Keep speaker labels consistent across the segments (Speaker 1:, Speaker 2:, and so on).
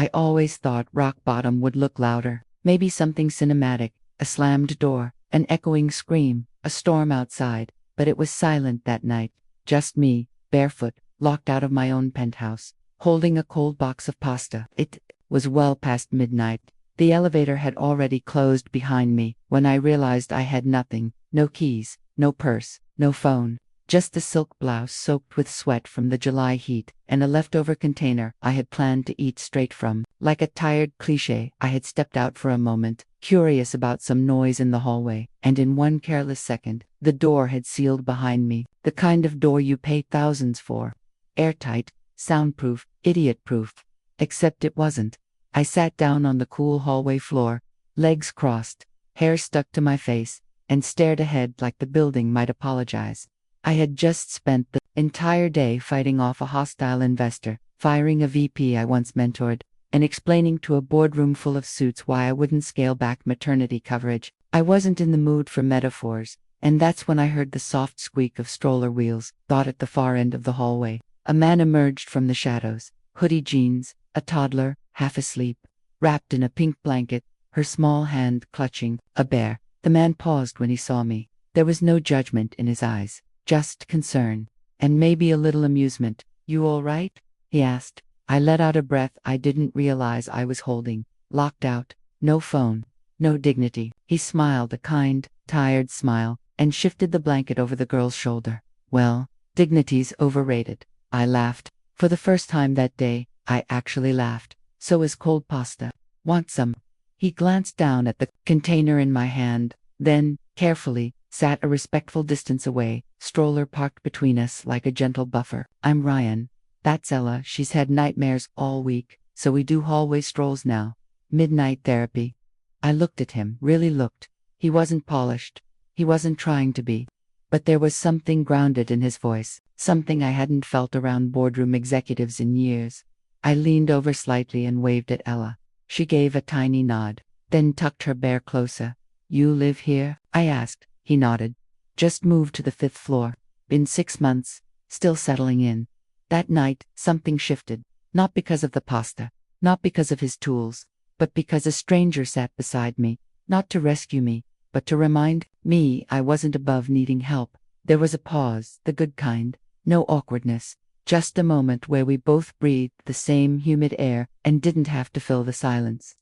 Speaker 1: I always thought rock bottom would look louder. Maybe something cinematic, a slammed door, an echoing scream, a storm outside, but it was silent that night. Just me, barefoot, locked out of my own penthouse, holding a cold box of pasta. It was well past midnight. The elevator had already closed behind me when I realized I had nothing, no keys, no purse, no phone, just a silk blouse soaked with sweat from the July heat, and a leftover container I had planned to eat straight from. Like a tired cliché, I had stepped out for a moment, curious about some noise in the hallway, and in one careless second, the door had sealed behind me, the kind of door you pay thousands for. Airtight, soundproof, idiot-proof. Except it wasn't. I sat down on the cool hallway floor, legs crossed, hair stuck to my face, and stared ahead like the building might apologize. I had just spent the entire day fighting off a hostile investor, firing a VP I once mentored, and explaining to a boardroom full of suits why I wouldn't scale back maternity coverage. I wasn't in the mood for metaphors, and that's when I heard the soft squeak of stroller wheels, thought at the far end of the hallway. A man emerged from the shadows, hoodie jeans, a toddler, half asleep, wrapped in a pink blanket, her small hand clutching a bear. The man paused when he saw me. There was no judgment in his eyes, just concern, and maybe a little amusement. "You all right?" he asked. I let out a breath I didn't realize I was holding. Locked out, no phone, no dignity. He smiled a kind, tired smile, and shifted the blanket over the girl's shoulder. "Well, dignity's overrated." I laughed. For the first time that day, I actually laughed. "So is cold pasta. Want some?" He glanced down at the container in my hand, then, carefully, sat a respectful distance away, stroller parked between us like a gentle buffer. "I'm Ryan. That's Ella. She's had nightmares all week, so we do hallway strolls now. Midnight therapy." I looked at him, really looked. He wasn't polished. He wasn't trying to be. But there was something grounded in his voice, something I hadn't felt around boardroom executives in years. I leaned over slightly and waved at Ella. She gave a tiny nod, then tucked her bear closer. "You live here?" I asked. He nodded. "Just moved to the 5th floor. Been 6 months, still settling in." That night, something shifted. Not because of the pasta, not because of his tools, but because a stranger sat beside me, not to rescue me, but to remind me I wasn't above needing help. There was a pause, the good kind, no awkwardness. Just a moment where we both breathed the same humid air and didn't have to fill the silence.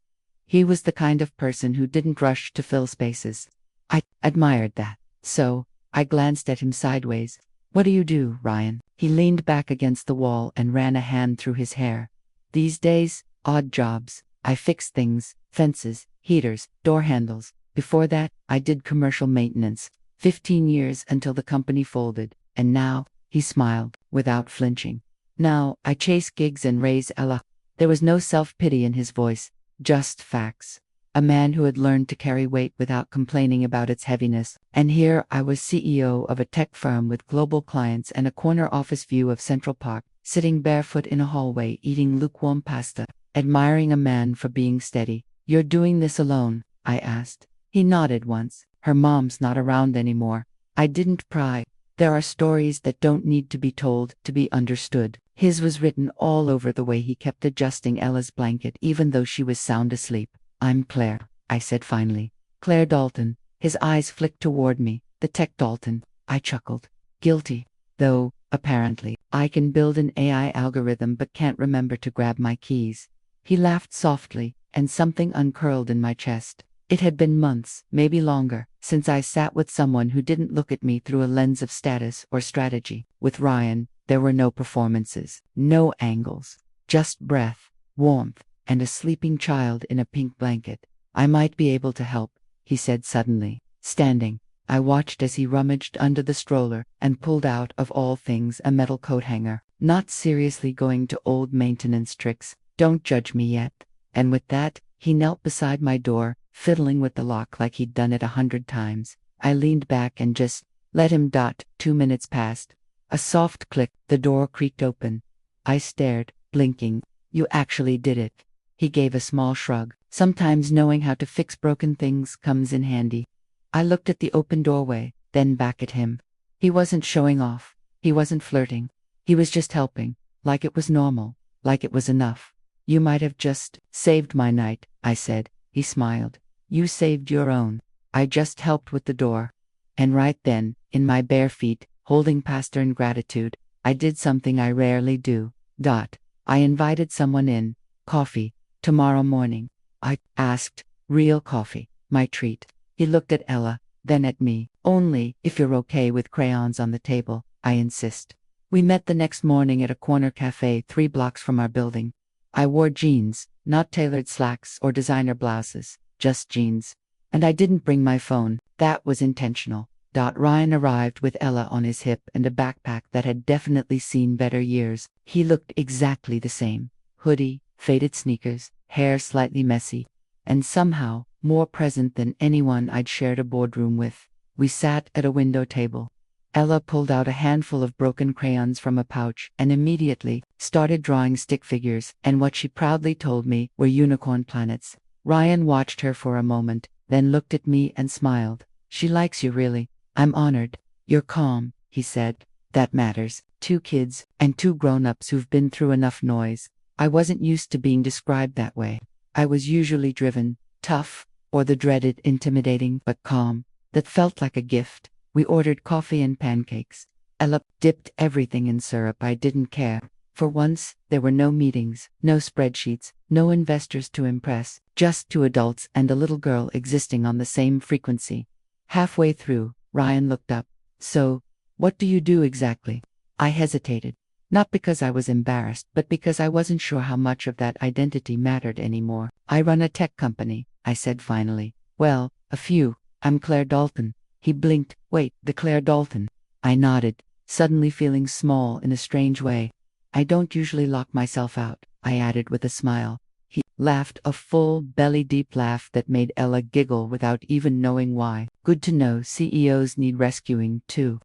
Speaker 1: He was the kind of person who didn't rush to fill spaces. I admired that. So, I glanced at him sideways. "What do you do, Ryan?" He leaned back against the wall and ran a hand through his hair. "These days, odd jobs. I fix things, fences, heaters, door handles. Before that, I did commercial maintenance. 15 years until the company folded. And now," he smiled, without flinching, "now I chase gigs and raise Ella." There was no self-pity in his voice, just facts. A man who had learned to carry weight without complaining about its heaviness. And here I was, CEO of a tech firm with global clients and a corner office view of Central Park, sitting barefoot in a hallway eating lukewarm pasta, admiring a man for being steady. "You're doing this alone?" I asked. He nodded once. "Her mom's not around anymore." I didn't pry. There are stories that don't need to be told to be understood. His was written all over the way he kept adjusting Ella's blanket even though she was sound asleep. "I'm Claire," I said finally. "Claire Dalton." His eyes flicked toward me. "The tech Dalton." I chuckled. Guilty. Though, apparently, I can build an AI algorithm but can't remember to grab my keys. He laughed softly, and something uncurled in my chest. It had been months, maybe longer, since I sat with someone who didn't look at me through a lens of status or strategy. With Ryan, there were no performances, no angles, just breath, warmth, and a sleeping child in a pink blanket. "I might be able to help," he said suddenly, standing. I watched as he rummaged under the stroller and pulled out, of all things, a metal coat hanger. "Not seriously going to old maintenance tricks. Don't judge me yet." And with that, he knelt beside my door, fiddling with the lock like he'd done it 100 times. I leaned back and just let him. 2 minutes passed. A soft click, the door creaked open. I stared, blinking. "You actually did it." He gave a small shrug. "Sometimes knowing how to fix broken things comes in handy." I looked at the open doorway, then back at him. He wasn't showing off. He wasn't flirting. He was just helping, like it was normal, like it was enough. You might have just saved my night, I said. He smiled. You saved your own. I just helped with the door. And right then, in my bare feet, holding pastor in gratitude, I did something I rarely do. I invited someone in. Coffee. Tomorrow morning. I asked. Real coffee. My treat. He looked at Ella, then at me. Only, if you're okay with crayons on the table, I insist. We met the next morning at a corner cafe 3 blocks from our building. I wore jeans, not tailored slacks or designer blouses, just jeans. And I didn't bring my phone. That was intentional. Ryan arrived with Ella on his hip and a backpack that had definitely seen better years. He looked exactly the same. Hoodie, faded sneakers, hair slightly messy, and somehow more present than anyone I'd shared a boardroom with. We sat at a window table. Ella pulled out a handful of broken crayons from a pouch and immediately started drawing stick figures, and what she proudly told me were unicorn planets. Ryan watched her for a moment, then looked at me and smiled. She likes you really. I'm honored. You're calm, he said. That matters. 2 kids, and 2 grown-ups who've been through enough noise. I wasn't used to being described that way. I was usually driven, tough, or the dreaded intimidating but calm. That felt like a gift. We ordered coffee and pancakes. Ella dipped everything in syrup. I didn't care. For once, there were no meetings, no spreadsheets, no investors to impress, just 2 adults and a little girl existing on the same frequency. Halfway through, Ryan looked up. So, what do you do exactly? I hesitated. Not because I was embarrassed, but because I wasn't sure how much of that identity mattered anymore. I run a tech company, I said finally. Well, a few. I'm Claire Dalton. He blinked. Wait, the Claire Dalton. I nodded, suddenly feeling small in a strange way. I don't usually lock myself out, I added with a smile. He laughed, a full, belly-deep laugh that made Ella giggle without even knowing why. Good to know CEOs need rescuing, too.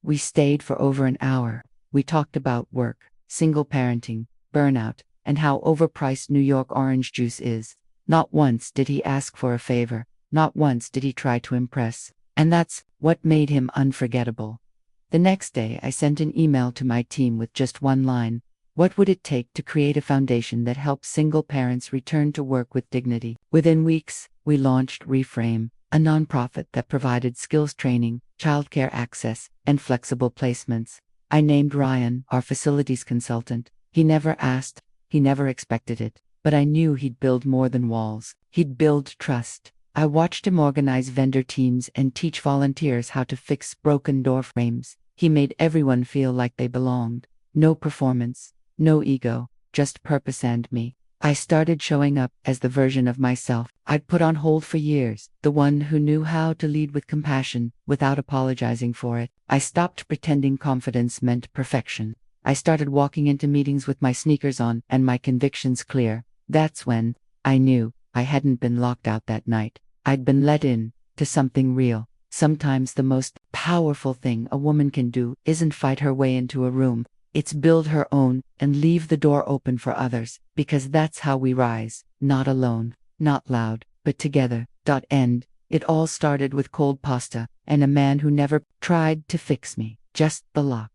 Speaker 1: We stayed for over an hour. We talked about work, single parenting, burnout, and how overpriced New York orange juice is. Not once did he ask for a favor. Not once did he try to impress. And that's what made him unforgettable. The next day, I sent an email to my team with just one line. What would it take to create a foundation that helps single parents return to work with dignity? Within weeks, we launched Reframe, a nonprofit that provided skills training, childcare access, and flexible placements. I named Ryan our facilities consultant. He never asked, he never expected it, but I knew he'd build more than walls. He'd build trust. I watched him organize vendor teams and teach volunteers how to fix broken door frames. He made everyone feel like they belonged. No performance, no ego, just purpose and me. I started showing up as the version of myself I'd put on hold for years, the one who knew how to lead with compassion without apologizing for it. I stopped pretending confidence meant perfection. I started walking into meetings with my sneakers on and my convictions clear. That's when I knew I hadn't been locked out that night. I'd been let in to something real. Sometimes the most powerful thing a woman can do isn't fight her way into a room. It's build her own and leave the door open for others, because that's how we rise, not alone, not loud, but together. End. It all started with cold pasta and a man who never tried to fix me, just the lock.